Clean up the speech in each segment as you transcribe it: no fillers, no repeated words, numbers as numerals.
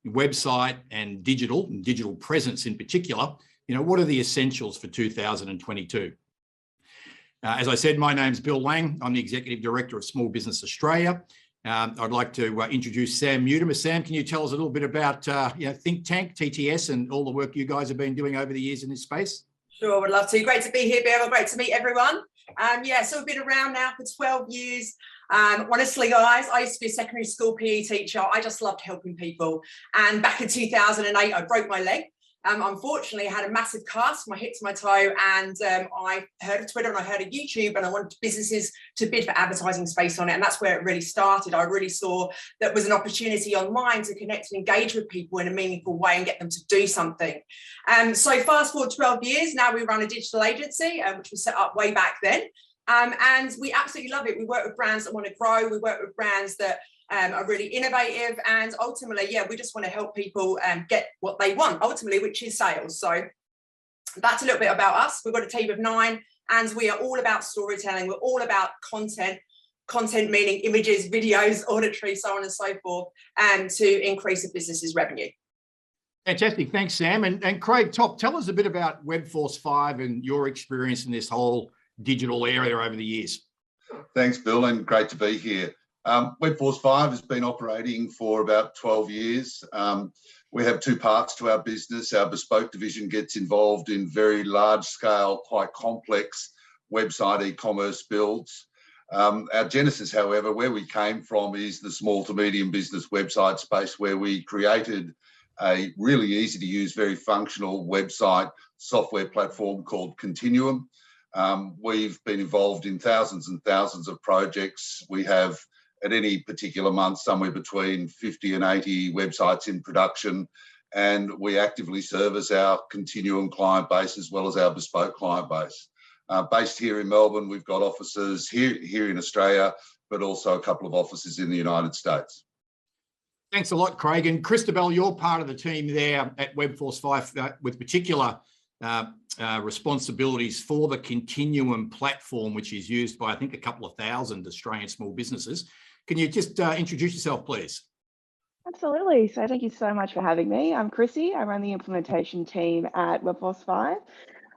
website and digital presence in particular, what are the essentials for 2022? As I said, my name's Bill Lang. I'm the Executive Director of Small Business Australia. I'd like to introduce Sam Mutimer. Sam, can you tell us a little bit about Think Tank, TTS, and all the work you guys have been doing over the years in this space? Sure, would love to. Great to be here, Bill. Great to meet everyone. So we've been around now for 12 years. Honestly, guys, I used to be a secondary school PE teacher. I just loved helping people. And back in 2008, I broke my leg. Unfortunately, I had a massive cast, my hip to my toe, and I heard of Twitter and I heard of YouTube, and I wanted businesses to bid for advertising space on it. And that's where it really started. I really saw that was an opportunity online to connect and engage with people in a meaningful way and get them to do something. So fast forward 12 years, now we run a digital agency, which was set up way back then. And we absolutely love it. We work with brands that want to grow. We work with brands that are really innovative, and ultimately, we just want to help people get what they want, ultimately, which is sales. So that's a little bit about us. We've got a team of 9, and we are all about storytelling. We're all about content meaning images, videos, auditory, so on and so forth, to increase a business's revenue. Fantastic. Thanks, Sam. And Craig Top, tell us a bit about Webforce 5 and your experience in this whole digital area over the years. Thanks, Bill, and great to be here. Webforce 5 has been operating for about 12 years. We have 2 parts to our business. Our bespoke division gets involved in very large scale, quite complex website e-commerce builds. Our genesis, however, where we came from is the small to medium business website space, where we created a really easy to use, very functional website software platform called Continuum. We've been involved in thousands and thousands of projects. We have, at any particular month, somewhere between 50 and 80 websites in production, and we actively service our Continuum client base as well as our bespoke client base. Based here in Melbourne, we've got offices here in Australia, but also a couple of offices in the United States. Thanks a lot, Craig. And Christabel, you're part of the team there at Webforce 5 with particular responsibilities for the Continuum platform, which is used by, I think, a couple of thousand Australian small businesses. Can you just introduce yourself, please? Absolutely. So thank you so much for having me. I'm Chrissy. I run the implementation team at Webforce 5.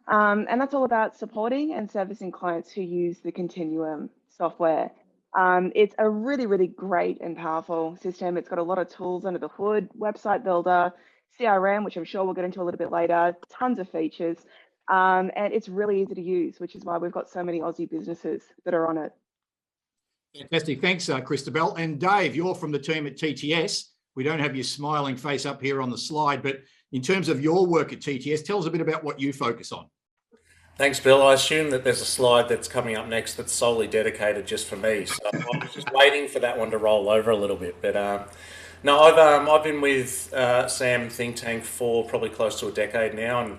And that's all about supporting and servicing clients who use the Continuum software. It's a really, really great and powerful system. It's got a lot of tools under the hood, website builder, CRM, which I'm sure we'll get into a little bit later, tons of features. And it's really easy to use, which is why we've got so many Aussie businesses that are on it. Fantastic. Thanks, Christabel. And Dave, you're from the team at TTS. We don't have your smiling face up here on the slide, but in terms of your work at TTS, tell us a bit about what you focus on. Thanks, Bill. I assume that there's a slide that's coming up next that's solely dedicated just for me. So I'm just waiting for that one to roll over a little bit. But no, I've been with Sam Think Tank for probably close to a decade now, and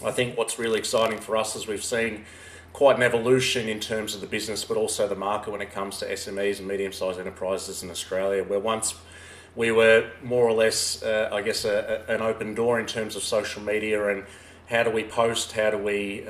I think what's really exciting for us is we've seen quite an evolution in terms of the business, but also the market when it comes to SMEs and medium-sized enterprises in Australia, where once we were more or less, an open door in terms of social media and how do we post, how do we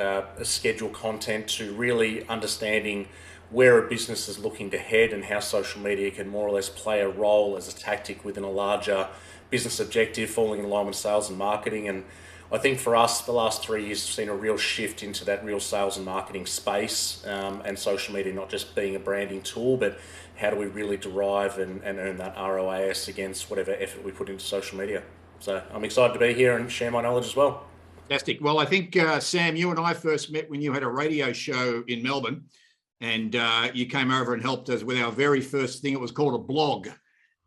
schedule content, to really understanding where a business is looking to head and how social media can more or less play a role as a tactic within a larger business objective, falling in line with sales and marketing. And I think for us, the last 3 years have seen a real shift into that real sales and marketing space, and social media not just being a branding tool, but how do we really derive and earn that ROAS against whatever effort we put into social media. So I'm excited to be here and share my knowledge as well. Fantastic. Well, I think, Sam, you and I first met when you had a radio show in Melbourne, and you came over and helped us with our very first thing. It was called a blog.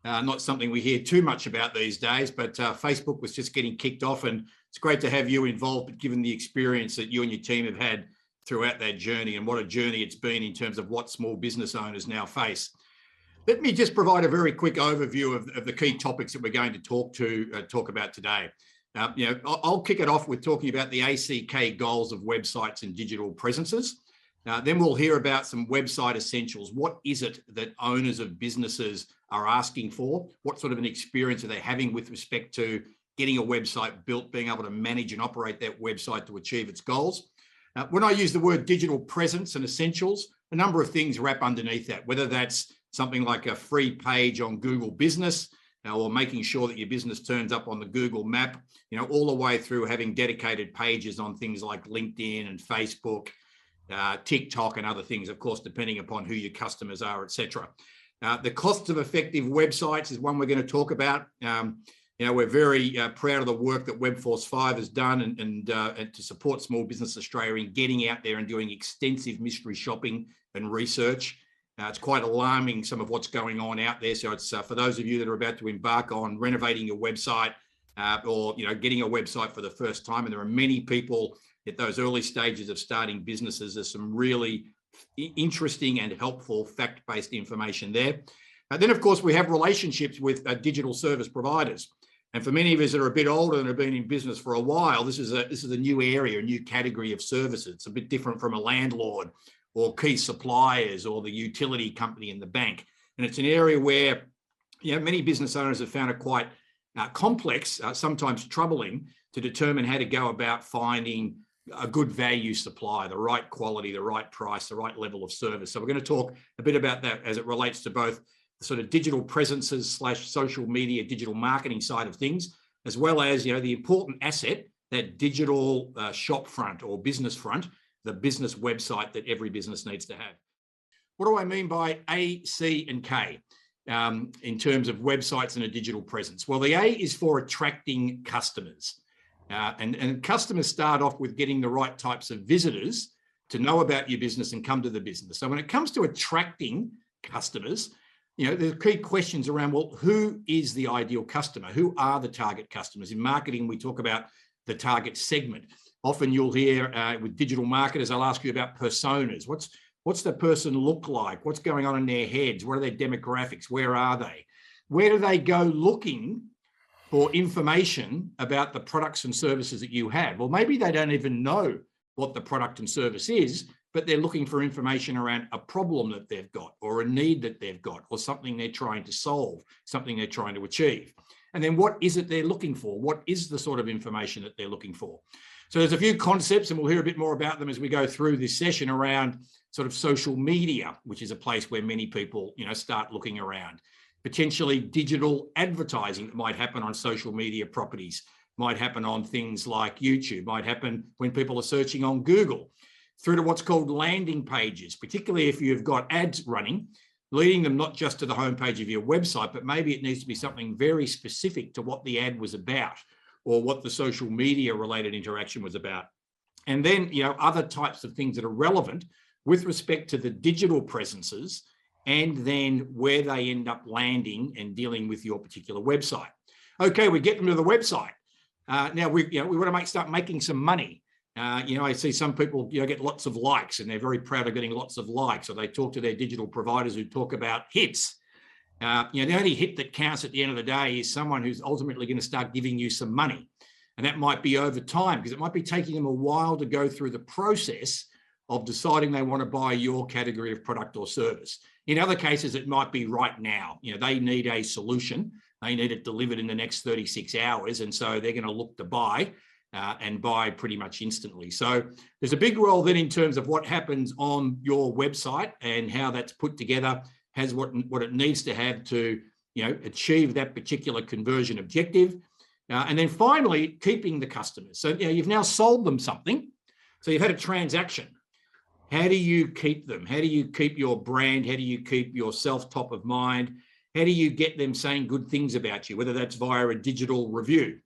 Not something we hear too much about these days, but Facebook was just getting kicked off, and it's great to have you involved, given the experience that you and your team have had throughout that journey, and what a journey it's been in terms of what small business owners now face. Let me just provide a very quick overview of the key topics that we're going to talk about today. I'll kick it off with talking about the ACK goals of websites and digital presences. Then we'll hear about some website essentials. What is it that owners of businesses are asking for? What sort of an experience are they having with respect to getting a website built, being able to manage and operate that website to achieve its goals? When I use the word digital presence and essentials, a number of things wrap underneath that, whether that's something like a free page on Google Business, or making sure that your business turns up on the Google map, all the way through having dedicated pages on things like LinkedIn and Facebook, TikTok and other things, of course, depending upon who your customers are, etc. The cost of effective websites is one we're going to talk about. We're very proud of the work that Webforce 5 has done and to support Small Business Australia in getting out there and doing extensive mystery shopping and research. It's quite alarming, some of what's going on out there. So it's for those of you that are about to embark on renovating your website or getting a website for the first time, and there are many people at those early stages of starting businesses. There's some really interesting and helpful fact-based information there. Then, of course, we have relationships with digital service providers. And for many of us that are a bit older and have been in business for a while, this is a new area, a new category of services. It's a bit different from a landlord or key suppliers or the utility company in the bank. And it's an area where many business owners have found it quite complex, sometimes troubling, to determine how to go about finding a good value supply, the right quality, the right price, the right level of service. So we're going to talk a bit about that as it relates to both the sort of digital presences / social media, digital marketing side of things, as well as, the important asset, that digital shop front or business front, the business website that every business needs to have. What do I mean by A, C, and K in terms of websites and a digital presence? Well, the A is for attracting customers. And customers start off with getting the right types of visitors to know about your business and come to the business. So when it comes to attracting customers, the key questions around, well, who is the ideal customer? Who are the target customers? In marketing, we talk about the target segment. Often you'll hear with digital marketers, I'll ask you about personas. What's the person look like? What's going on in their heads? What are their demographics? Where are they? Where do they go looking for information about the products and services that you have? Well, maybe they don't even know what the product and service is, but they're looking for information around a problem that they've got or a need that they've got or something they're trying to solve, something they're trying to achieve. And then what is it they're looking for? What is the sort of information that they're looking for? So there's a few concepts, and we'll hear a bit more about them as we go through this session around sort of social media, which is a place where many people, start looking around. Potentially digital advertising that might happen on social media properties, might happen on things like YouTube, might happen when people are searching on Google, through to what's called landing pages, particularly if you've got ads running, leading them not just to the homepage of your website, but maybe it needs to be something very specific to what the ad was about or what the social media related interaction was about. And then, other types of things that are relevant with respect to the digital presences and then where they end up landing and dealing with your particular website. Okay, we get them to the website. Now we want to start making some money. I see some people, get lots of likes and they're very proud of getting lots of likes, or they talk to their digital providers who talk about hits. The only hit that counts at the end of the day is someone who's ultimately going to start giving you some money. And that might be over time, because it might be taking them a while to go through the process of deciding they want to buy your category of product or service. In other cases, it might be right now. They need a solution. They need it delivered in the next 36 hours. And so they're going to look to buy and buy pretty much instantly. So there's a big role then in terms of what happens on your website and how that's put together, has what it needs to have to achieve that particular conversion objective. And then finally, keeping the customers. So you've now sold them something. So you've had a transaction. How do you keep them? How do you keep your brand? How do you keep yourself top of mind? How do you get them saying good things about you, whether that's via a digital review,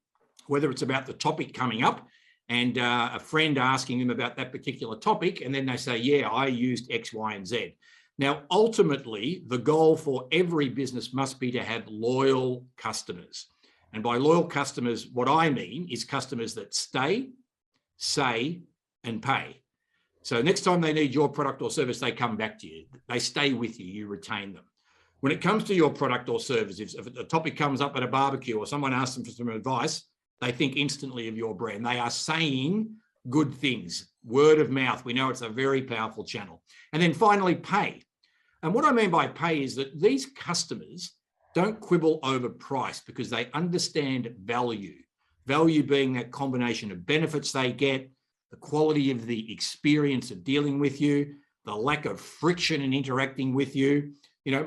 whether it's about the topic coming up and a friend asking them about that particular topic, and then they say, yeah, I used X, Y, and Z. Now, ultimately, the goal for every business must be to have loyal customers. And by loyal customers, what I mean is customers that stay, say, and pay. So next time they need your product or service, they come back to you. They stay with you, you retain them. When it comes to your product or service, if a topic comes up at a barbecue or someone asks them for some advice, they think instantly of your brand. They are saying good things, word of mouth. We know it's a very powerful channel. And then finally, pay. And what I mean by pay is that these customers don't quibble over price because they understand value. Value being that combination of benefits they get, the quality of the experience of dealing with you, the lack of friction in interacting with you,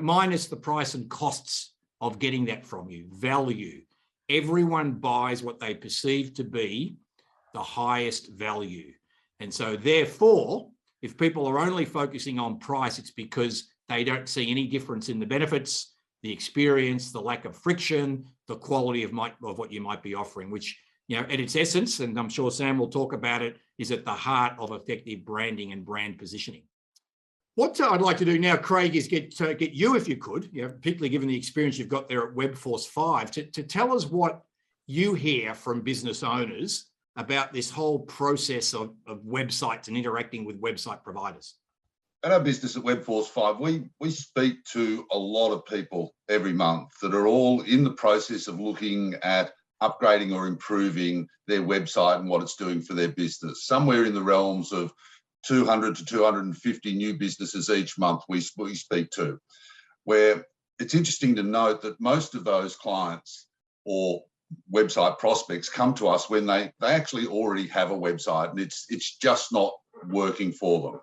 minus the price and costs of getting that from you, value. Everyone buys what they perceive to be the highest value. And so therefore, if people are only focusing on price, it's because they don't see any difference in the benefits, the experience, the lack of friction, the quality of what you might be offering, which, at its essence, and I'm sure Sam will talk about it, is at the heart of effective branding and brand positioning. What I'd like to do now, Craig, is get you, if you could, particularly given the experience you've got there at Webforce 5, to tell us what you hear from business owners about this whole process of websites and interacting with website providers. At our business at Webforce 5, we speak to a lot of people every month that are all in the process of looking at upgrading or improving their website and what it's doing for their business. Somewhere in the realms of 200 to 250 new businesses each month we speak to, where it's interesting to note that most of those clients or website prospects come to us when they actually already have a website and it's just not working for them.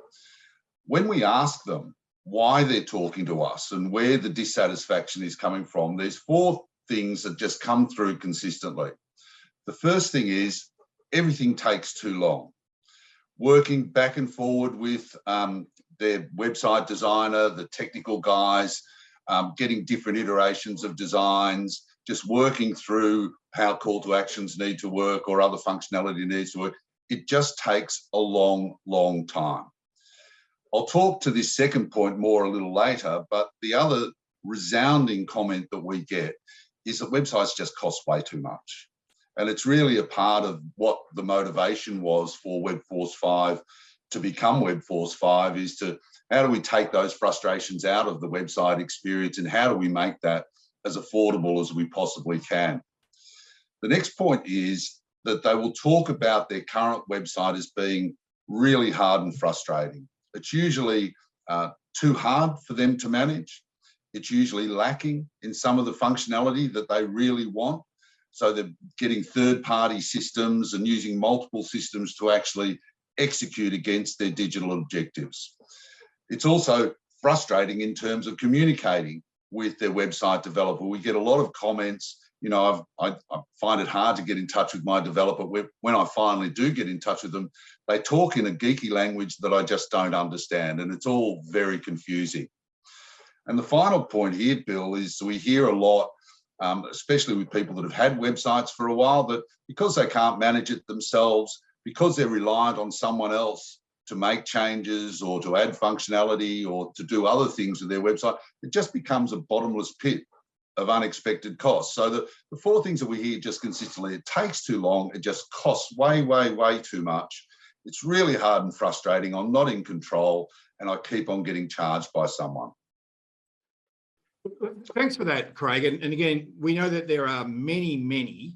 When we ask them why they're talking to us and where the dissatisfaction is coming from, there's 4 things that just come through consistently. The first thing is everything takes too long. Working back and forward with their website designer, the technical guys, getting different iterations of designs, just working through how call to actions need to work or other functionality needs to work. It just takes a long, long time. I'll talk to this second point more a little later, but the other resounding comment that we get is that websites just cost way too much. And it's really a part of what the motivation was for Webforce 5 to become Webforce 5 is to how do we take those frustrations out of the website experience and how do we make that as affordable as we possibly can. The next point is that they will talk about their current website as being really hard and frustrating. It's usually too hard for them to manage. It's usually lacking in some of the functionality that they really want. So they're getting third-party systems and using multiple systems to actually execute against their digital objectives. It's also frustrating in terms of communicating with their website developer. We get a lot of comments. I find it hard to get in touch with my developer. When I finally do get in touch with them, they talk in a geeky language that I just don't understand, and it's all very confusing. And the final point here, Bill, is we hear a lot, especially with people that have had websites for a while, that because they can't manage it themselves, because they're reliant on someone else to make changes or to add functionality or to do other things with their website, it just becomes a bottomless pit of unexpected costs. So the 4 things that we hear just consistently, it takes too long, it just costs way, way, way too much. It's really hard and frustrating. I'm not in control and I keep on getting charged by someone. Thanks for that, Craig. And again, we know that there are many,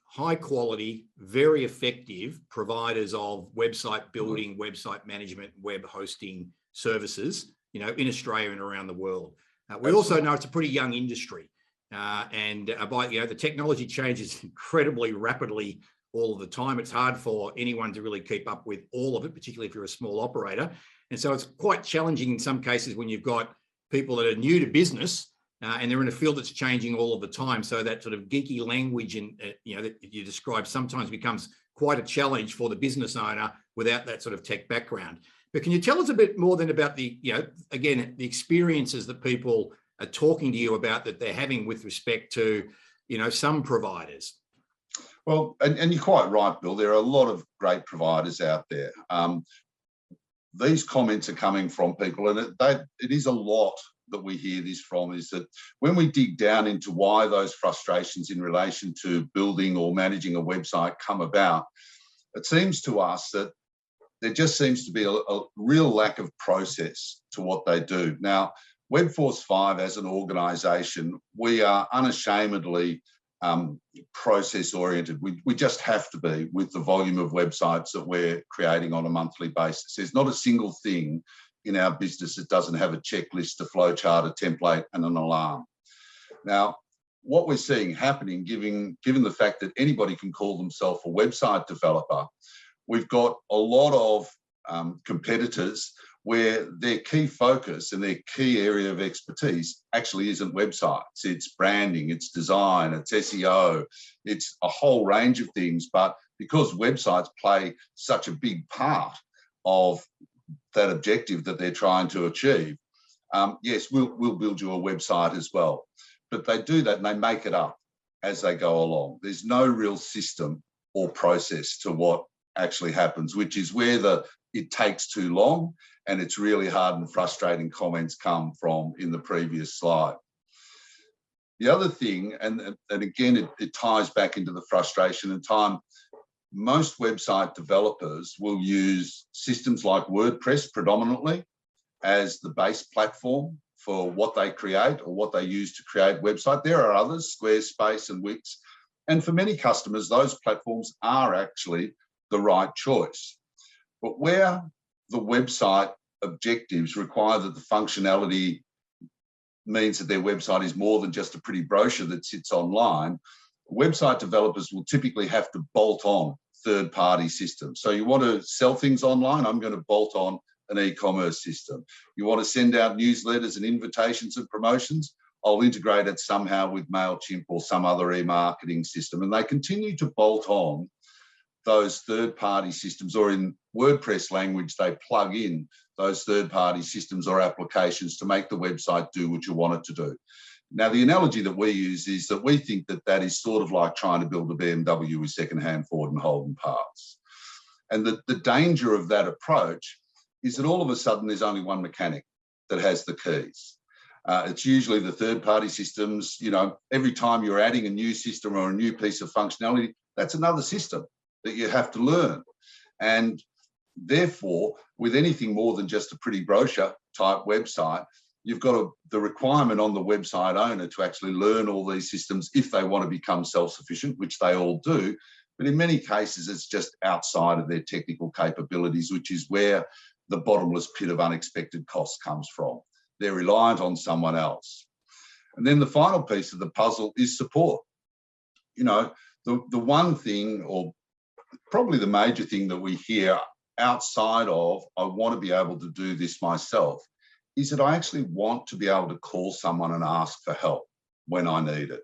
high quality, very effective providers of website building, website management, web hosting services, in Australia and around the world. We also know it's a pretty young industry, and the technology changes incredibly rapidly all of the time. It's hard for anyone to really keep up with all of it, particularly if you're a small operator. And so it's quite challenging in some cases when you've got people that are new to business and they're in a field that's changing all of the time. So that sort of geeky language and that you describe sometimes becomes quite a challenge for the business owner without that sort of tech background. But can you tell us a bit more then about the experiences that people are talking to you about that they're having with respect to, some providers? Well, and you're quite right, Bill. There are a lot of great providers out there. These comments are coming from people, and it is a lot that we hear this from, is that when we dig down into why those frustrations in relation to building or managing a website come about, it seems to us that there just seems to be a real lack of process to what they do. Now, Webforce 5 as an organisation, we are unashamedly process oriented. We just have to be with the volume of websites that we're creating on a monthly basis. There's not a single thing in our business that doesn't have a checklist, a flowchart, a template and an alarm. Now, what we're seeing happening, given the fact that anybody can call themselves a website developer, we've got a lot of competitors where their key focus and their key area of expertise actually isn't websites. It's branding, it's design, it's SEO, it's a whole range of things. But because websites play such a big part of that objective that they're trying to achieve, yes, we'll build you a website as well. But they do that and they make it up as they go along. There's no real system or process to what actually happens, which is where it takes too long, and it's really hard and frustrating comments come from in the previous slide. The other thing, and again, it ties back into the frustration and time, most website developers will use systems like WordPress predominantly as the base platform for what they create or what they use to create website. There are others, Squarespace and Wix, and for many customers, those platforms are actually the right choice. But where the website objectives require that the functionality means that their website is more than just a pretty brochure that sits online, website developers will typically have to bolt on third-party systems. So you want to sell things online, I'm going to bolt on an e-commerce system. You want to send out newsletters and invitations and promotions, I'll integrate it somehow with MailChimp or some other e-marketing system. And they continue to bolt on those third-party systems, or in WordPress language, they plug in those third-party systems or applications to make the website do what you want it to do. Now, the analogy that we use is that we think that that is sort of like trying to build a BMW with second-hand Ford and Holden parts. And the danger of that approach is that all of a sudden there's only one mechanic that has the keys. It's usually the third-party systems. You know, every time you're adding a new system or a new piece of functionality, that's another system that you have to learn. And therefore, with anything more than just a pretty brochure type website, you've got the requirement on the website owner to actually learn all these systems if they want to become self-sufficient, which they all do. But in many cases, it's just outside of their technical capabilities, which is where the bottomless pit of unexpected costs comes from. They're reliant on someone else. And then the final piece of the puzzle is support. You know, the one thing, or probably the major thing that we hear outside of, I want to be able to do this myself, is that I actually want to be able to call someone and ask for help when I need it.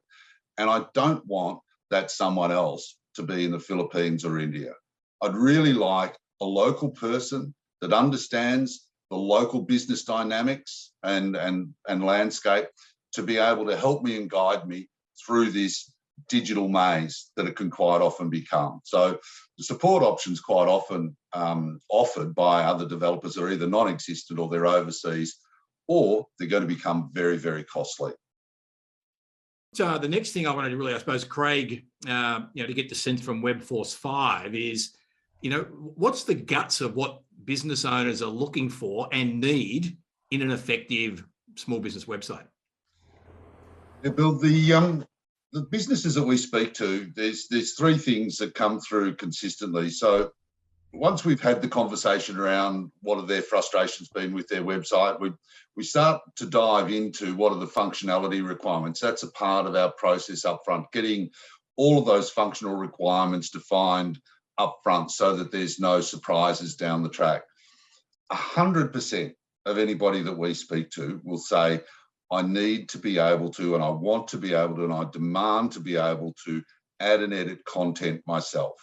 And I don't want that someone else to be in the Philippines or India. I'd really like a local person that understands the local business dynamics and landscape to be able to help me and guide me through this digital maze that it can quite often become. So the support options quite often offered by other developers are either non-existent or they're overseas, or they're going to become very, very costly. So the next thing I wanted to really, I suppose, Craig, to get the sense from Webforce 5 is, what's the guts of what business owners are looking for and need in an effective small business website? Yeah, Bill, the businesses that we speak to, there's three things that come through consistently. So once we've had the conversation around what have their frustrations been with their website, we start to dive into what are the functionality requirements. That's a part of our process up front, getting all of those functional requirements defined up front so that there's no surprises down the track. 100% of anybody that we speak to will say, I need to be able to, and I want to be able to, and I demand to be able to add and edit content myself.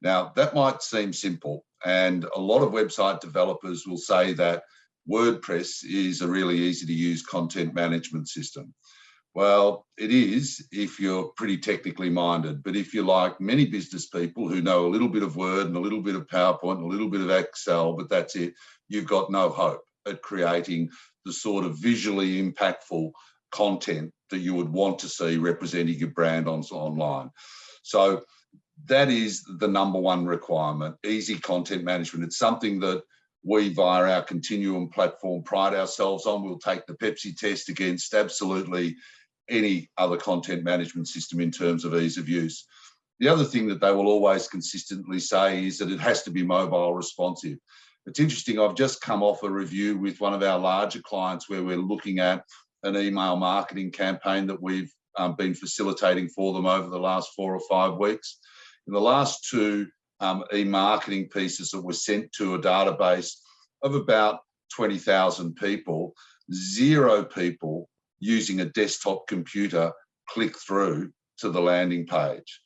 Now, that might seem simple, and a lot of website developers will say that WordPress is a really easy to use content management system. Well, it is if you're pretty technically minded, but if you're like many business people who know a little bit of Word and a little bit of PowerPoint and a little bit of Excel, but that's it, you've got no hope at creating the sort of visually impactful content that you would want to see representing your brand online. So that is the number one requirement, easy content management. It's something that we, via our Continuum platform, pride ourselves on. We'll take the Pepsi test against absolutely any other content management system in terms of ease of use. The other thing that they will always consistently say is that it has to be mobile responsive. It's interesting, I've just come off a review with one of our larger clients where we're looking at an email marketing campaign that we've been facilitating for them over the last 4 or 5 weeks. In the last 2 e-marketing pieces that were sent to a database of about 20,000 people, 0 people using a desktop computer click through to the landing page.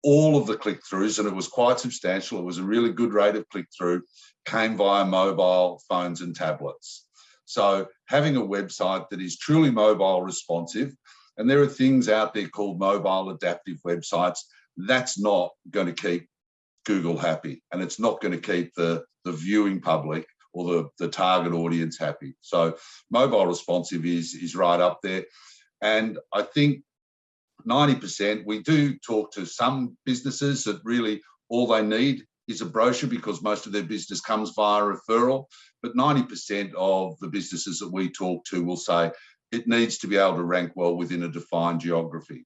All of the click-throughs, and it was quite substantial, it was a really good rate of click-through, came via mobile phones and tablets. So having a website that is truly mobile responsive, and there are things out there called mobile adaptive websites, that's not going to keep Google happy, and it's not going to keep the viewing public or the target audience happy. So mobile responsive is right up there. And I think 90%, we do talk to some businesses that really all they need is a brochure because most of their business comes via referral. But 90% of the businesses that we talk to will say it needs to be able to rank well within a defined geography.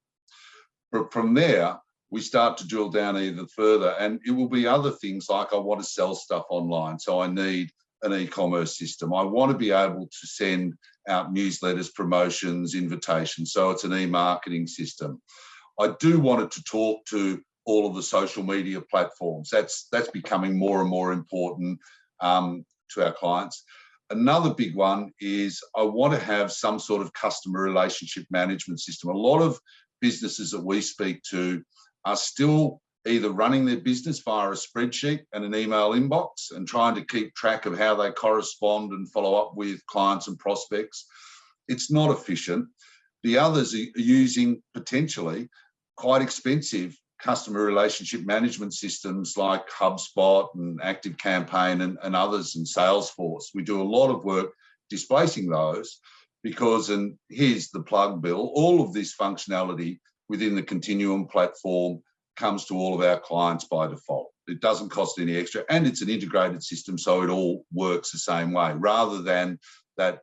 But from there, we start to drill down even further, and it will be other things like I want to sell stuff online, so I need an e-commerce system. I want to be able to send out newsletters, promotions, invitations, so it's an e-marketing system. I do want it to talk to all of the social media platforms. That's becoming more and more important to our clients. Another big one is I want to have some sort of customer relationship management system. A lot of businesses that we speak to are still either running their business via a spreadsheet and an email inbox and trying to keep track of how they correspond and follow up with clients and prospects. It's not efficient. The others are using potentially quite expensive customer relationship management systems like HubSpot and ActiveCampaign and others, and Salesforce. We do a lot of work displacing those because, and here's the plug, Bill, all of this functionality within the Continuum platform comes to all of our clients by default. It doesn't cost any extra, and it's an integrated system, so it all works the same way, rather than that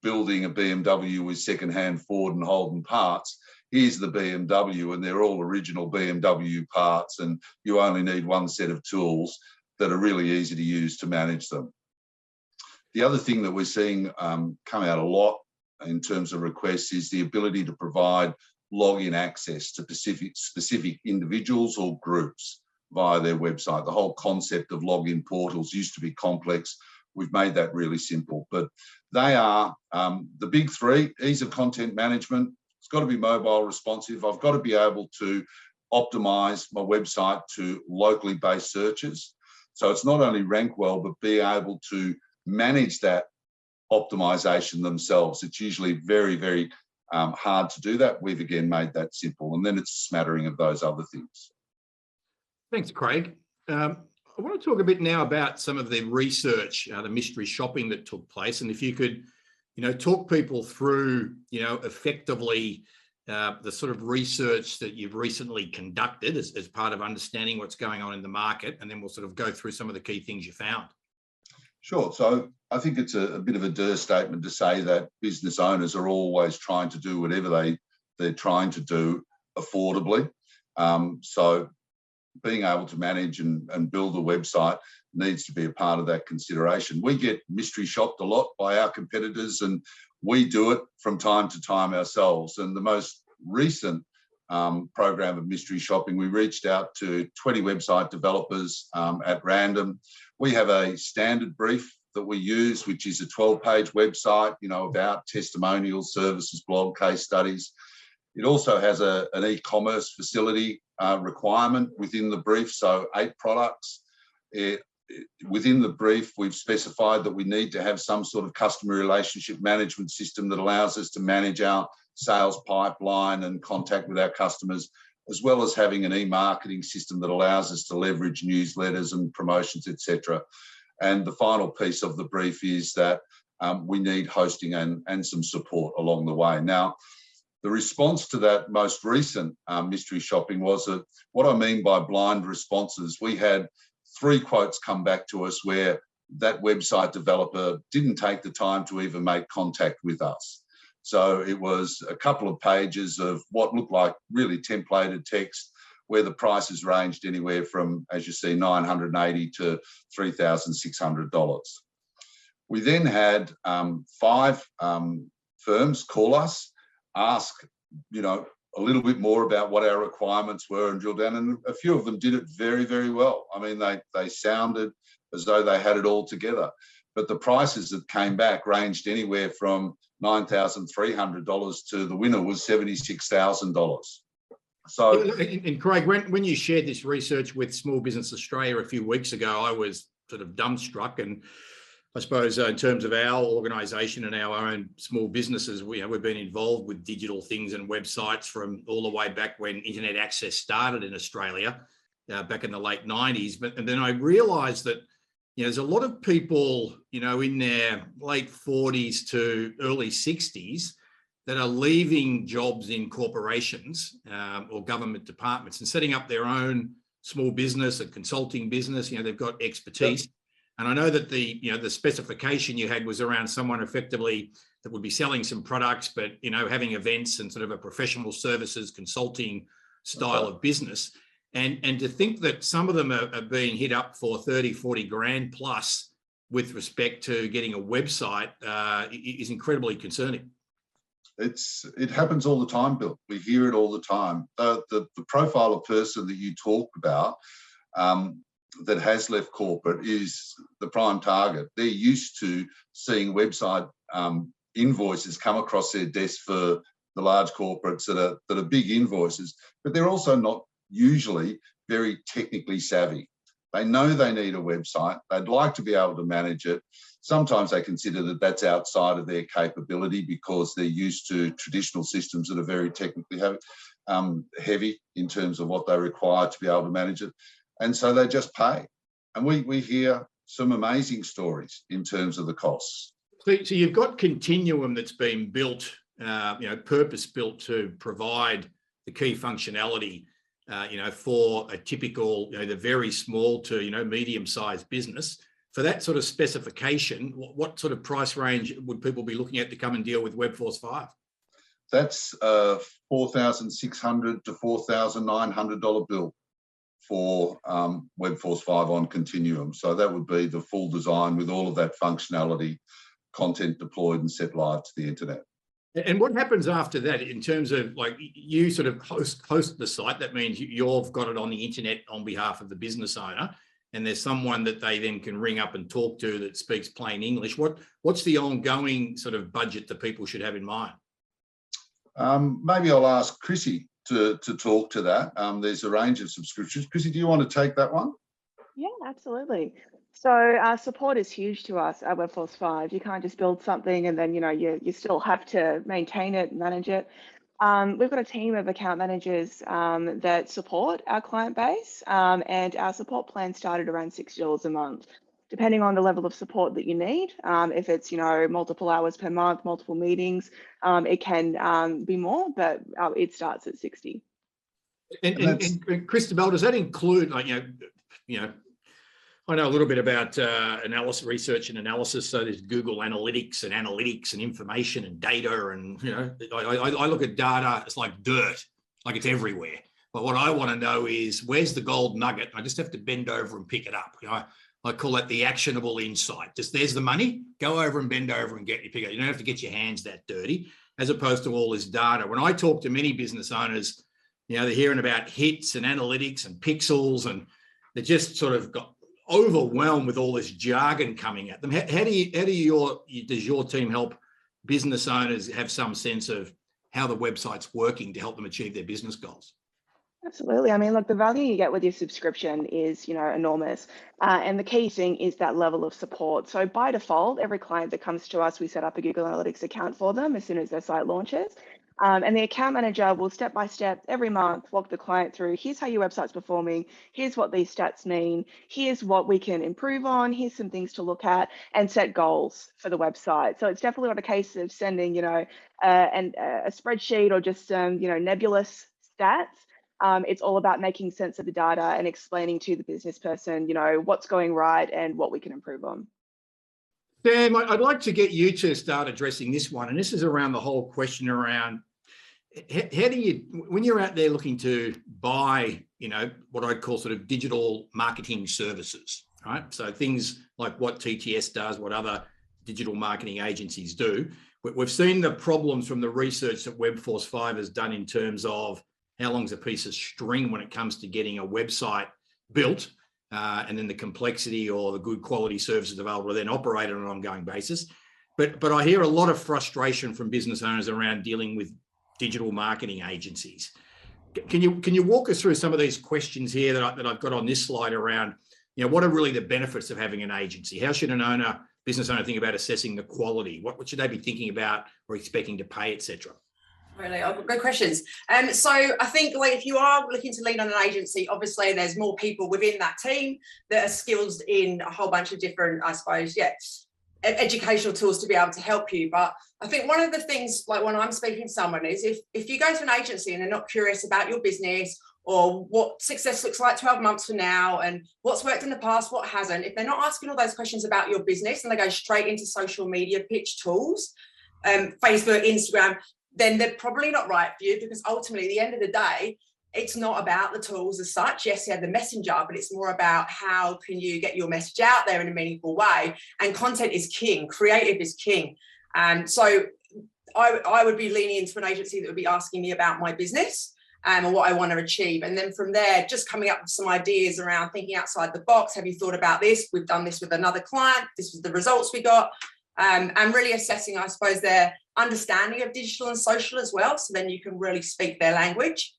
building a BMW with secondhand Ford and Holden parts. Here's the BMW, and they're all original BMW parts, and you only need one set of tools that are really easy to use to manage them. The other thing that we're seeing come out a lot in terms of requests is the ability to provide login access to specific individuals or groups via their website. The whole concept of login portals used to be complex. We've made that really simple, but they are the big three: ease of content management. It's got to be mobile responsive. I've got to be able to optimize my website to locally based searches. So it's not only rank well, but be able to manage that optimization themselves. It's usually very, very hard to do that. We've again made that simple, and then it's a smattering of those other things. Thanks, Craig. I want to talk a bit now about some of the research, the mystery shopping that took place, and if you could, talk people through, effectively the sort of research that you've recently conducted as part of understanding what's going on in the market, and then we'll sort of go through some of the key things you found. Sure. So I think it's a bit of a dare statement to say that business owners are always trying to do whatever they're trying to do affordably. So being able to manage and build a website needs to be a part of that consideration. We get mystery shopped a lot by our competitors, and we do it from time to time ourselves. And the most recent program of mystery shopping, we reached out to 20 website developers at random. We have a standard brief that we use, which is a 12-page website, about testimonials, services, blog, case studies. It also has an e-commerce facility requirement within the brief, so 8 products. Within the brief, we've specified that we need to have some sort of customer relationship management system that allows us to manage our sales pipeline and contact with our customers, as well as having an e-marketing system that allows us to leverage newsletters and promotions, etc. And the final piece of the brief is that we need hosting and some support along the way. Now, the response to that most recent mystery shopping was that what I mean by blind responses, we had 3 quotes come back to us where that website developer didn't take the time to even make contact with us. So it was a couple of pages of what looked like really templated text where the prices ranged anywhere from, as you see, $980 to $3,600. We then had 5 firms call us, ask, a little bit more about what our requirements were and drill down, and a few of them did it very, very well. I mean, they sounded as though they had it all together. but the prices that came back ranged anywhere from $9,300 to the winner was $76,000. So, and Craig, when you shared this research with Small Business Australia a few weeks ago, I was sort of dumbstruck. And I suppose in terms of our organisation and our own small businesses, we've been involved with digital things and websites from all the way back when internet access started in Australia, back in the late 90s. And then I realised that there's a lot of people, in their late 40s to early 60s that are leaving jobs in corporations or government departments and setting up their own small business, a consulting business. They've got expertise. Yep. And I know that the specification you had was around someone effectively that would be selling some products, but, having events and sort of a professional services consulting style of business. And to think that some of them are being hit up for 30, 40 grand plus with respect to getting a website is incredibly concerning. It happens all the time, Bill. We hear it all the time. The profile of person that you talked about that has left corporate is the prime target. They're used to seeing website invoices come across their desk for the large corporates that are big invoices, but they're also not usually very technically savvy. They know they need a website. They'd like to be able to manage it. Sometimes they consider that that's outside of their capability because they're used to traditional systems that are very technically heavy in terms of what they require to be able to manage it. And so they just pay. And we hear some amazing stories in terms of the costs. So you've got Continuum that's been built, purpose-built to provide the key functionality, for a typical, the very small to, medium-sized business. For that sort of specification, what sort of price range would people be looking at to come and deal with Webforce 5? That's a $4,600 to $4,900 bill for Webforce 5 on Continuum. So that would be the full design with all of that functionality, content deployed and set live to the internet. And what happens after that in terms of you sort of host the site? That means you've got it on the internet on behalf of the business owner, and there's someone that they then can ring up and talk to that speaks plain English. What's the ongoing sort of budget that people should have in mind? Maybe I'll ask Chrissy to talk to that. There's a range of subscriptions. Chrissy, do you want to take that one? Yeah, absolutely. So support is huge to us at Webforce 5. You can't just build something and then, you still have to maintain it, manage it. We've got a team of account managers that support our client base, and our support plan started around $60 a month, depending on the level of support that you need. If it's, multiple hours per month, multiple meetings, it can be more, but it starts at 60. And Christabel, does that include, I know a little bit about research and analysis. So there's Google Analytics and information and data. And, I look at data, it's like dirt, like it's everywhere. But what I want to know is where's the gold nugget? I just have to bend over and pick it up. I call it the actionable insight. Just there's the money, go over and bend over and pick it up. You don't have to get your hands that dirty, as opposed to all this data. When I talk to many business owners, they're hearing about hits and analytics and pixels, and they just sort of got overwhelmed with all this jargon coming at them. How does your team help business owners have some sense of how the website's working to help them achieve their business goals? Absolutely. I mean, look, the value you get with your subscription is, enormous. And the key thing is that level of support. So by default, every client that comes to us, we set up a Google Analytics account for them as soon as their site launches. And the account manager will step by step every month walk the client through, here's how your website's performing, here's what these stats mean, here's what we can improve on, here's some things to look at, and set goals for the website. So it's definitely not a case of sending, a spreadsheet or just some, nebulous stats. It's all about making sense of the data and explaining to the business person, what's going right and what we can improve on. Sam, I'd like to get you to start addressing this one. And this is around the whole question around how do you, when you're out there looking to buy, what I'd call sort of digital marketing services, right? So things like what TTS does, what other digital marketing agencies do. We've seen the problems from the research that Webforce 5 has done in terms of how long's a piece of string when it comes to getting a website built. and then the complexity or the good quality services available to then operate on an ongoing basis. But I hear a lot of frustration from business owners around dealing with digital marketing agencies. Can you walk us through some of these questions here that I've got on this slide around, what are really the benefits of having an agency? How should an business owner think about assessing the quality? What should they be thinking about or expecting to pay, etc.? Really, good questions. So I think if you are looking to lean on an agency, obviously there's more people within that team that are skilled in a whole bunch of different, I suppose, educational tools to be able to help you. But I think one of the things, like when I'm speaking to someone, is if you go to an agency and they're not curious about your business or what success looks like 12 months from now and what's worked in the past, what hasn't, if they're not asking all those questions about your business and they go straight into social media pitch tools, Facebook, Instagram, then they're probably not right for you, because ultimately at the end of the day, it's not about the tools as such. Yes, you have the messenger, but it's more about how can you get your message out there in a meaningful way. And content is king, creative is king. So I would be leaning into an agency that would be asking me about my business and what I want to achieve. And then from there, just coming up with some ideas around thinking outside the box. Have you thought about this? We've done this with another client. This was the results we got. And really assessing, I suppose, their understanding of digital and social as well. So then you can really speak their language.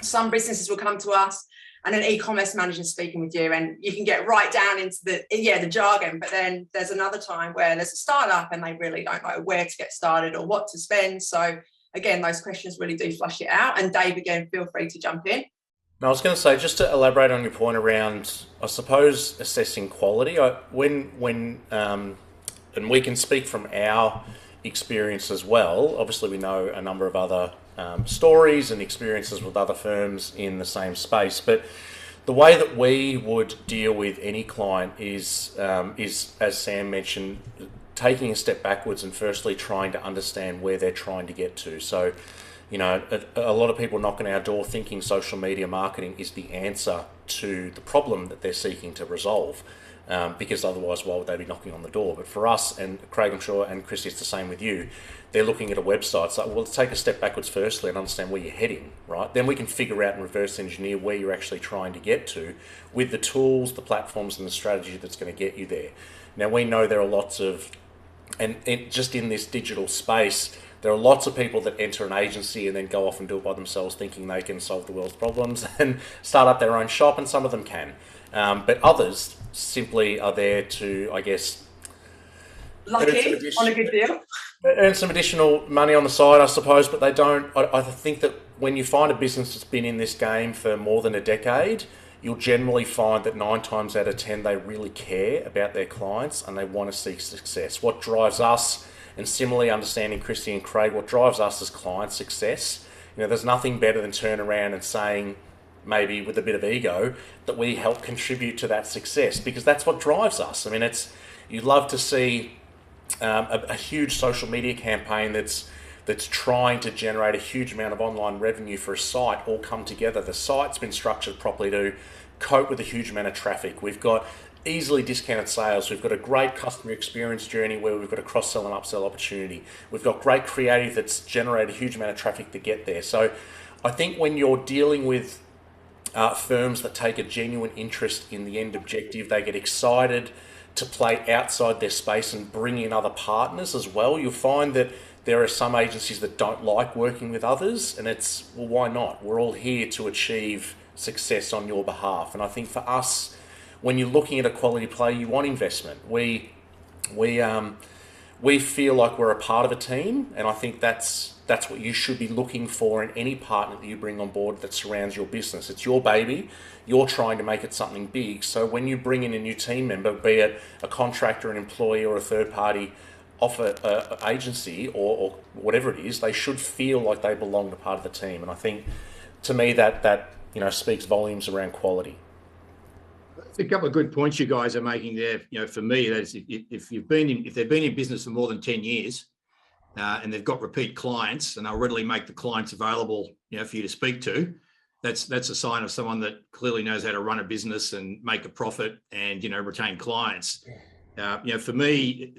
Some businesses will come to us and an e-commerce manager speaking with you, and you can get right down into the jargon. But then there's another time where there's a startup and they really don't know where to get started or what to spend. So again, those questions really do flush it out. And Dave, again, feel free to jump in. No, I was going to say, just to elaborate on your point around, I suppose, assessing quality. And we can speak from our experience as well. Obviously, we know a number of other stories and experiences with other firms in the same space. But the way that we would deal with any client is, as Sam mentioned, taking a step backwards and firstly trying to understand where they're trying to get to. So, a lot of people knock on our door thinking social media marketing is the answer to the problem that they're seeking to resolve. Because otherwise, why would they be knocking on the door? But for us, and Craig, I'm sure, and Chrissy, it's the same with you, they're looking at a website. It's like, well, let's take a step backwards firstly and understand where you're heading, right? Then we can figure out and reverse engineer where you're actually trying to get to with the tools, the platforms, and the strategy that's going to get you there. Now, we know there are lots of, and just in this digital space, there are lots of people that enter an agency and then go off and do it by themselves thinking they can solve the world's problems and start up their own shop, and some of them can. But others simply are there to, I guess, lucky on a good deal, earn some additional money on the side, I suppose. But they don't. I think that when you find a business that's been in this game for more than a decade, you'll generally find that 9 times out of 10 they really care about their clients and they want to seek success. What drives us, and similarly understanding Christy and Craig, what drives us is client success. There's nothing better than turn around and saying, maybe with a bit of ego, that we help contribute to that success, because that's what drives us. I mean, you'd love to see a huge social media campaign that's trying to generate a huge amount of online revenue for a site all come together. The site's been structured properly to cope with a huge amount of traffic. We've got easily discounted sales. We've got a great customer experience journey where we've got a cross-sell and upsell opportunity. We've got great creative that's generated a huge amount of traffic to get there. So I think when you're dealing with firms that take a genuine interest in the end objective, they get excited to play outside their space and bring in other partners as well. You'll find that there are some agencies that don't like working with others, and it's, well, why not? We're all here to achieve success on your behalf. And I think for us, when you're looking at a quality play, you want investment. We feel like we're a part of a team, and I think that's what you should be looking for in any partner that you bring on board that surrounds your business. It's your baby. You're trying to make it something big. So when you bring in a new team member, be it a contractor, an employee, or a third party offer agency or whatever it is, they should feel like they belong to part of the team. And I think, to me, that speaks volumes around quality. A couple of good points you guys are making there. For me, that is, if they've been in business for more than 10 years, and they've got repeat clients, and they'll readily make the clients available, for you to speak to, that's a sign of someone that clearly knows how to run a business and make a profit and retain clients. For me,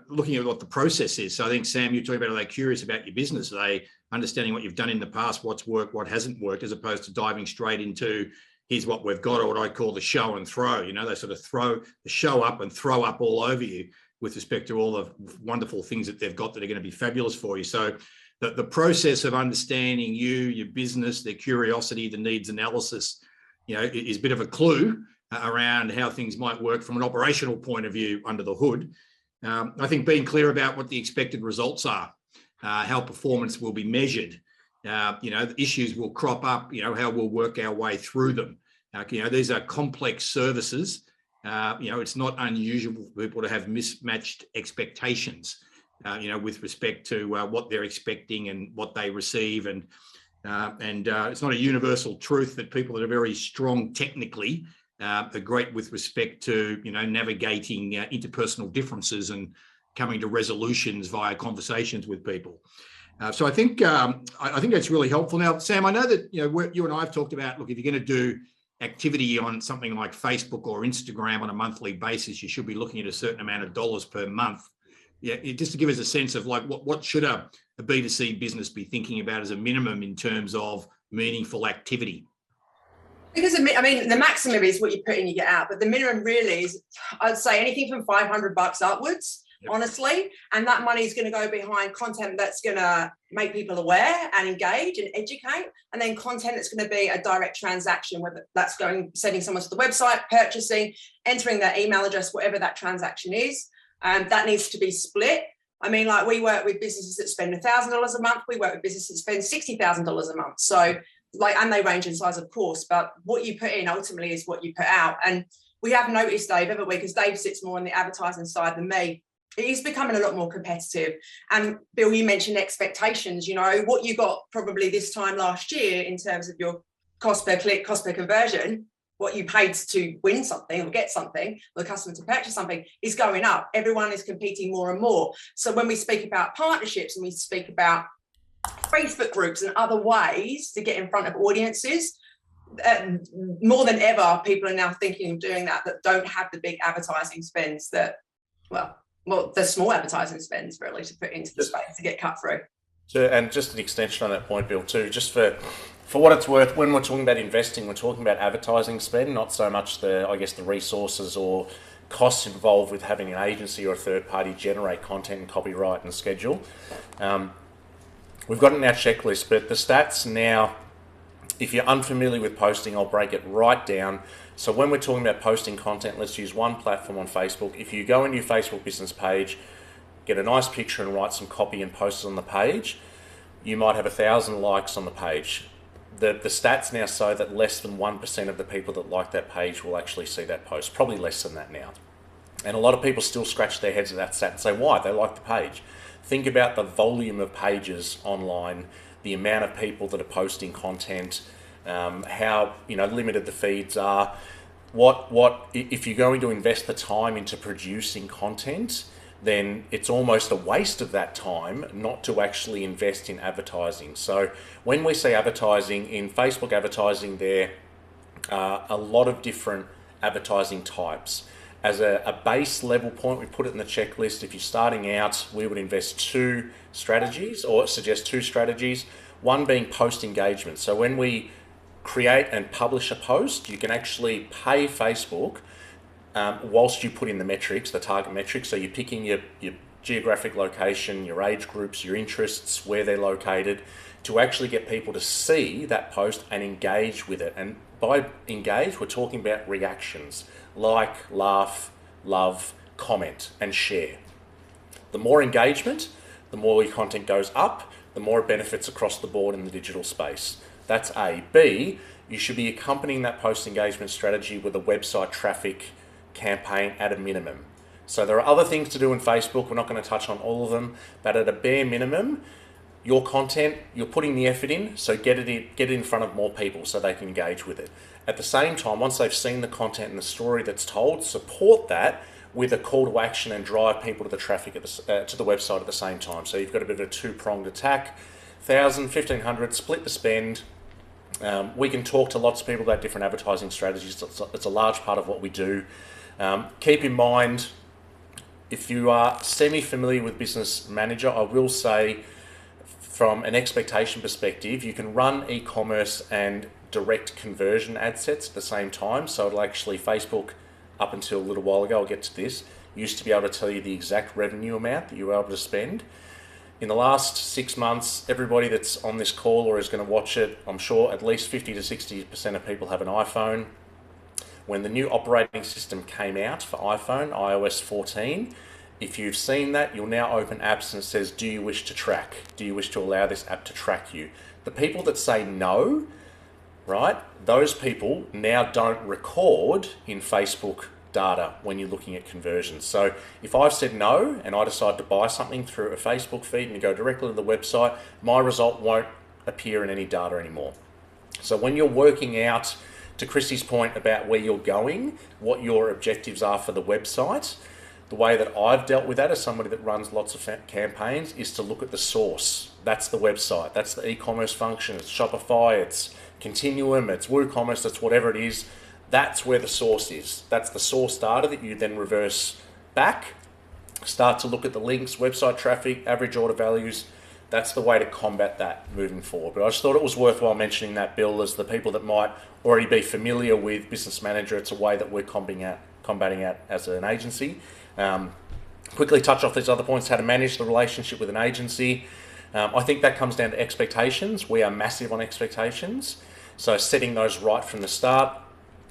looking at what the process is. So I think, Sam, you're talking about, are they curious about your business? Are they understanding what you've done in the past, what's worked, what hasn't worked, as opposed to diving straight into, here's what we've got, or what I call the show and throw. You know, they sort of throw the show up and throw up all over you with respect to all the wonderful things that they've got that are going to be fabulous for you. So the process of understanding you, your business, their curiosity, the needs analysis, you know, is a bit of a clue around how things might work from an operational point of view under the hood. I think being clear about what the expected results are, how performance will be measured, you know, the issues will crop up, you know, how we'll work our way through them. You know, these are complex services. You know, it's not unusual for people to have mismatched expectations, you know, with respect to what they're expecting and what they receive. And it's not a universal truth that people that are very strong technically are great with respect to, you know, navigating interpersonal differences and coming to resolutions via conversations with people. So I think that's really helpful. Now, Sam, I know that, you know, you and I have talked about, look, if you're going to do activity on something like Facebook or Instagram on a monthly basis, you should be looking at a certain amount of dollars per month. Yeah, just to give us a sense of like what should a B2C business be thinking about as a minimum in terms of meaningful activity? Because I mean, the maximum is what you put in, you get out, but the minimum really is, I'd say, anything from $500 upwards. Yep. Honestly, and that money is going to go behind content that's going to make people aware and engage and educate, and then content that's going to be a direct transaction, whether that's sending someone to the website, purchasing, entering their email address, whatever that transaction is. That needs to be split. I mean, like, we work with businesses that spend $1,000 a month. We work with businesses that spend $60,000 a month. So, like, and they range in size, of course, but what you put in ultimately is what you put out. And we have noticed, Dave, haven't we? Because Dave sits more on the advertising side than me. It is becoming a lot more competitive. And Bill, you mentioned expectations. You know, what you got probably this time last year in terms of your cost per click, cost per conversion, what you paid to win something or get something, or the customer to purchase something, is going up. Everyone is competing more and more. So when we speak about partnerships and we speak about Facebook groups and other ways to get in front of audiences, more than ever, people are now thinking of doing that don't have the big advertising spends that, well, the small advertising spends really to put into the space to get cut through. So, and just an extension on that point, Bill, too, just for what it's worth, when we're talking about investing, we're talking about advertising spend, not so much the resources or costs involved with having an agency or a third party generate content and copyright and schedule. We've got it in our checklist, but the stats now, if you're unfamiliar with posting, I'll break it right down. So when we're talking about posting content, let's use one platform on Facebook. If you go into your Facebook business page, get a nice picture and write some copy and post it on the page, you might have 1,000 likes on the page. The stats now show that less than 1% of the people that like that page will actually see that post, probably less than that now. And a lot of people still scratch their heads at that stat and say, why? They like the page. Think about the volume of pages online, the amount of people that are posting content, how, you know, limited the feeds are. What if you're going to invest the time into producing content, then it's almost a waste of that time not to actually invest in advertising. So when we say advertising, in Facebook advertising, there are a lot of different advertising types. As a base level point, we put it in the checklist. If you're starting out, we would invest two strategies, or suggest two strategies. One being post engagement. So when we create and publish a post, you can actually pay Facebook whilst you put in the metrics, the target metrics. So you're picking your geographic location, your age groups, your interests, where they're located, to actually get people to see that post and engage with it. And by engage, we're talking about reactions, like, laugh, love, comment, and share. The more engagement, the more your content goes up, the more it benefits across the board in the digital space. That's A. B, you should be accompanying that post engagement strategy with a website traffic campaign at a minimum. So there are other things to do in Facebook. We're not going to touch on all of them, but at a bare minimum, your content, you're putting the effort in, so get it in front of more people so they can engage with it. At the same time, once they've seen the content and the story that's told, support that with a call to action and drive people to the traffic to the website at the same time. So you've got a bit of a two-pronged attack. 1,000, 1,500, split the spend. We can talk to lots of people about different advertising strategies. It's a large part of what we do. Keep in mind, if you are semi-familiar with Business Manager, I will say, from an expectation perspective, you can run e-commerce and direct conversion ad sets at the same time. So it'll actually, Facebook, up until a little while ago, I'll get to this, used to be able to tell you the exact revenue amount that you were able to spend. In the last 6 months, everybody that's on this call or is going to watch it, I'm sure at least 50 to 60% of people have an iPhone. When the new operating system came out for iPhone, iOS 14, if you've seen that, you'll now open apps and it says, do you wish to track? Do you wish to allow this app to track you? The people that say no, right, those people now don't record in Facebook data when you're looking at conversions. So if I've said no and I decide to buy something through a Facebook feed and you go directly to the website, my result won't appear in any data anymore. So when you're working out, to Chrissy's point about where you're going, what your objectives are for the website, the way that I've dealt with that as somebody that runs lots of campaigns is to look at the source. That's the website, that's the e-commerce function, it's Shopify, it's Continuum, it's WooCommerce, it's whatever it is. That's where the source is. That's the source data that you then reverse back, start to look at the links, website traffic, average order values. That's the way to combat that moving forward. But I just thought it was worthwhile mentioning that, Bill, as the people that might already be familiar with Business Manager, it's a way that we're combating it as an agency. Quickly touch off these other points, how to manage the relationship with an agency. I think that comes down to expectations. We are massive on expectations. So setting those right from the start.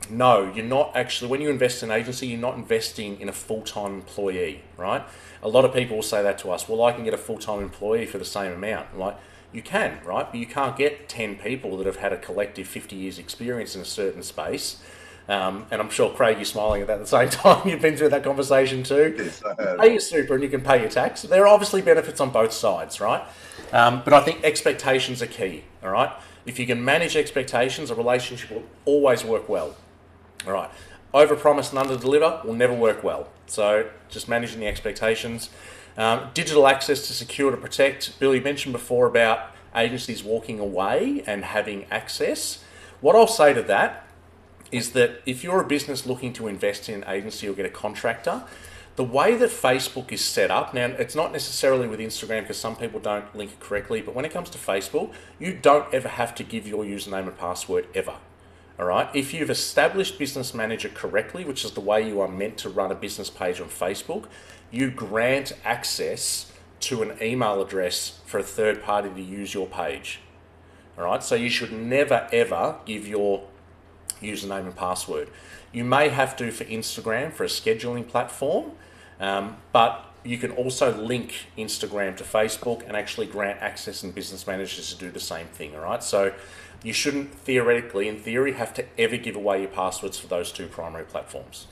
No, you're not actually, when you invest in an agency, you're not investing in a full-time employee, right? A lot of people will say that to us, well, I can get a full-time employee for the same amount. Like, you can, right? But you can't get 10 people that have had a collective 50 years experience in a certain space. And I'm sure, Craig, you're smiling at that at the same time. You've been through that conversation too. Yes, I have. Pay your super and you can pay your tax. There are obviously benefits on both sides, right? But I think expectations are key, all right? If you can manage expectations, a relationship will always work well. All right, over-promise and under-deliver will never work well. So just managing the expectations. Digital access to secure, to protect. Bill, you mentioned before about agencies walking away and having access. What I'll say to that is that if you're a business looking to invest in an agency or get a contractor, the way that Facebook is set up, now it's not necessarily with Instagram because some people don't link it correctly, but when it comes to Facebook, you don't ever have to give your username and password ever. All right. If you've established Business Manager correctly, which is the way you are meant to run a business page on Facebook, you grant access to an email address for a third party to use your page. All right. So you should never, ever give your username and password. You may have to for Instagram for a scheduling platform, but you can also link Instagram to Facebook and actually grant access in Business Managers to do the same thing. All right. So you shouldn't theoretically, in theory, have to ever give away your passwords for those two primary platforms.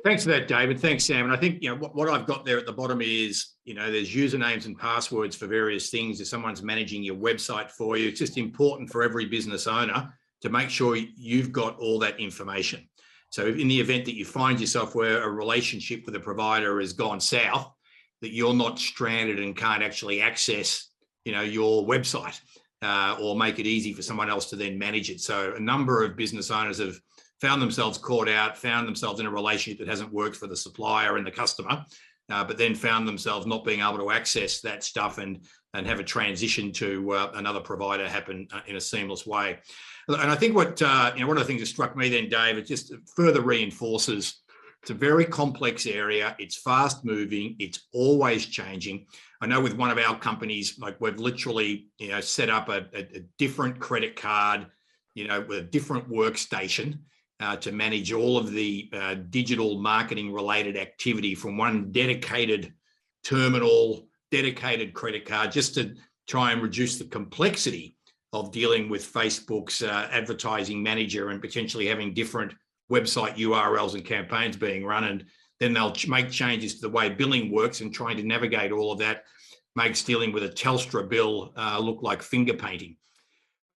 Thanks for that, David. Thanks, Sam. And I think, what I've got there at the bottom is, there's usernames and passwords for various things. If someone's managing your website for you, it's just important for every business owner to make sure you've got all that information. So in the event that you find yourself where a relationship with a provider has gone south, that you're not stranded and can't actually access, your website. Or make it easy for someone else to then manage it. So a number of business owners have found themselves caught out, found themselves in a relationship that hasn't worked for the supplier and the customer, but then found themselves not being able to access that stuff and have a transition to another provider happen in a seamless way. And I think what, one of the things that struck me then, Dave, it just further reinforces it's a very complex area. It's fast moving. It's always changing. I know with one of our companies, like we've literally, set up a different credit card, with a different workstation to manage all of the digital marketing related activity from one dedicated terminal, dedicated credit card, just to try and reduce the complexity of dealing with Facebook's advertising manager and potentially having different website URLs and campaigns being run. And then they'll make changes to the way billing works, and trying to navigate all of that makes dealing with a Telstra bill look like finger painting.